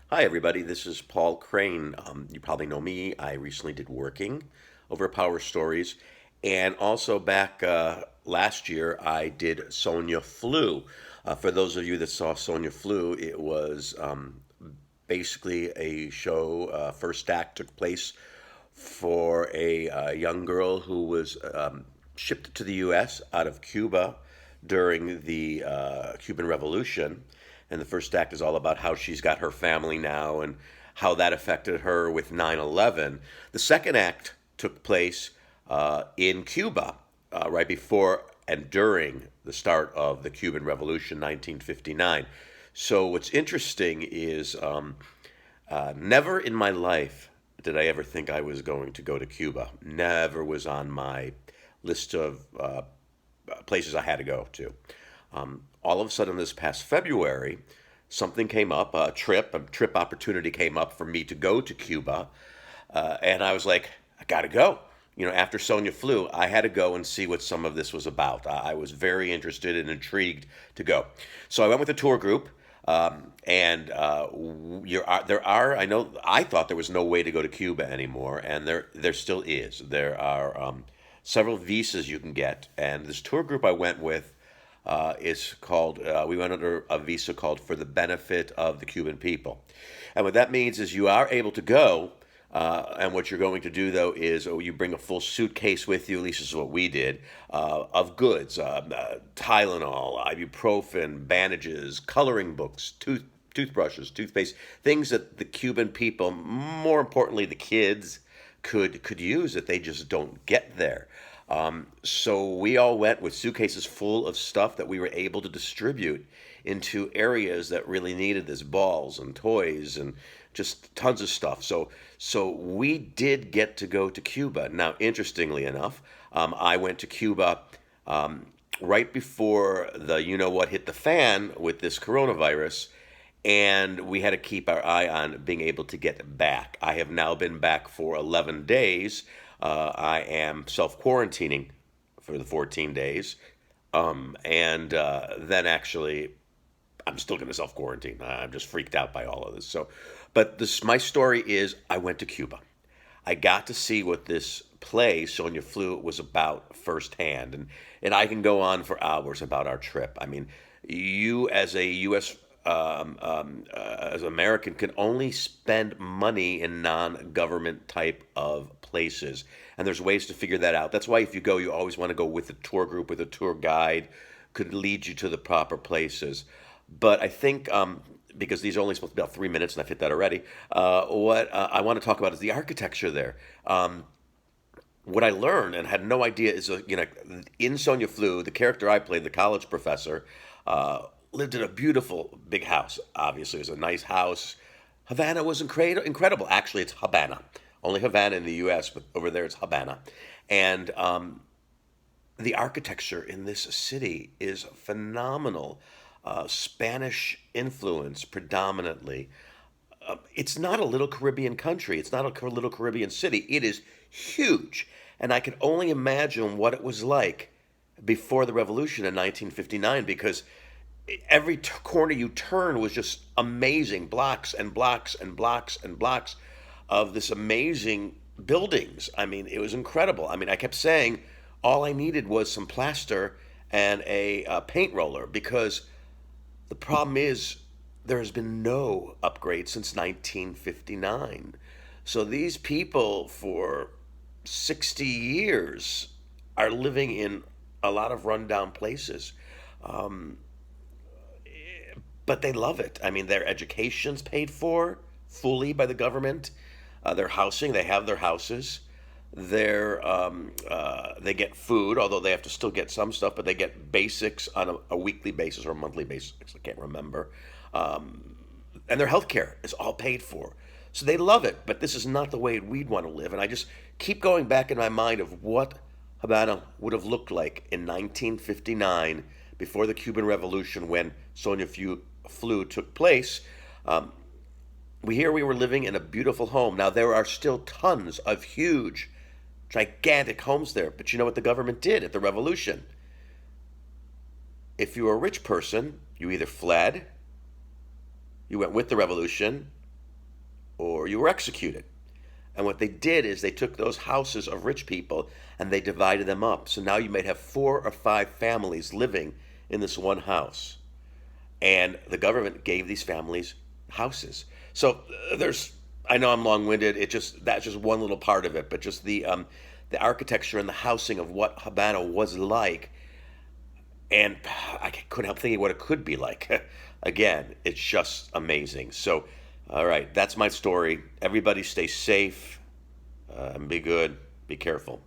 Hi, everybody. This is Paul Crane. You probably know me. I recently did Working over at Power Stories. And also back last year, I did Sonia Flew. For those of you that saw Sonia Flew, it was basically a show. First act took place for a young girl who was shipped to the U.S. out of Cuba during the Cuban Revolution. And the first act is all about how she's got her family now and how that affected her with 9/11. The second act took place in Cuba right before and during the start of the Cuban Revolution, 1959. So, what's interesting is never in my life did I ever think I was going to go to Cuba. Never was on my list of places I had to go to. All of a sudden, this past February, something came up, a trip opportunity came up for me to go to Cuba, and I was like, I gotta go. After Sonia Flew, I had to go and see what some of this was about. I was very interested and intrigued to go. So I went with a tour group, and there are. I know. I thought there was no way to go to Cuba anymore, and there still is. There are several visas you can get, and this tour group I went with is called. We went under a visa called "For the Benefit of the Cuban People," and what that means is you are able to go. And what you're going to do, though, is you bring a full suitcase with you. At least this is what we did of goods: Tylenol, ibuprofen, bandages, coloring books, toothbrushes, toothpaste, things that the Cuban people, more importantly, the kids, could use that they just don't get there. So we all went with suitcases full of stuff that we were able to distribute into areas that really needed this, balls and toys and just tons of stuff. So we did get to go to Cuba. Now, interestingly enough, I went to Cuba right before the you know what hit the fan with this coronavirus, and we had to keep our eye on being able to get back. I have now been back for 11 days. I am self quarantining for the 14 days. And then actually, I'm still going to self quarantine. I'm just freaked out by all of this. But my story is I went to Cuba. I got to see what this play, Sonia Flew, was about firsthand. And I can go on for hours about our trip. I mean, you as a U.S. As an American can only spend money in non-government type of places, and there's ways to figure that out. That's why if you go, you always want to go with a tour group, with a tour guide, could lead you to the proper places. But I think because these are only supposed to be about 3 minutes, and I've hit that already. What I want to talk about is the architecture there. What I learned and had no idea is, in Sonia Flew, the character I played, the college professor, lived in a beautiful big house. Obviously, it was a nice house. Havana was incredible. Actually, it's Habana. Only Havana in the U.S., but over there it's Habana. And the architecture in this city is phenomenal. Spanish influence predominantly. It's not a little Caribbean country. It's not a little Caribbean city. It is huge. And I can only imagine what it was like before the revolution in 1959 because every corner you turn was just amazing, blocks and blocks and blocks and blocks of this amazing buildings. I mean, it was incredible. I mean, I kept saying all I needed was some plaster and a paint roller because the problem is there has been no upgrade since 1959. So these people for 60 years are living in a lot of rundown places. Um, but they love it. I mean, their education's paid for fully by the government. Their housing, they have their houses. They get food, although they have to still get some stuff, but they get basics on a weekly basis or a monthly basis. I can't remember. And their health care is all paid for. So they love it, but this is not the way we'd want to live. And I just keep going back in my mind of what Havana would have looked like in 1959 before the Cuban Revolution when Sonia Flew took place. Um, we were living in a beautiful home. Now, there are still tons of huge, gigantic homes there, but you know what the government did at the revolution? If you were a rich person, you either fled, you went with the revolution, or you were executed. And what they did is they took those houses of rich people and they divided them up. So now you might have 4 or 5 families living in this one house. And the government gave these families houses. So there's, I know I'm long-winded. That's just one little part of it, but just the architecture and the housing of what Havana was like, and I couldn't help thinking what it could be like. Again, it's just amazing. So, all right, that's my story. Everybody stay safe and be good. Be careful.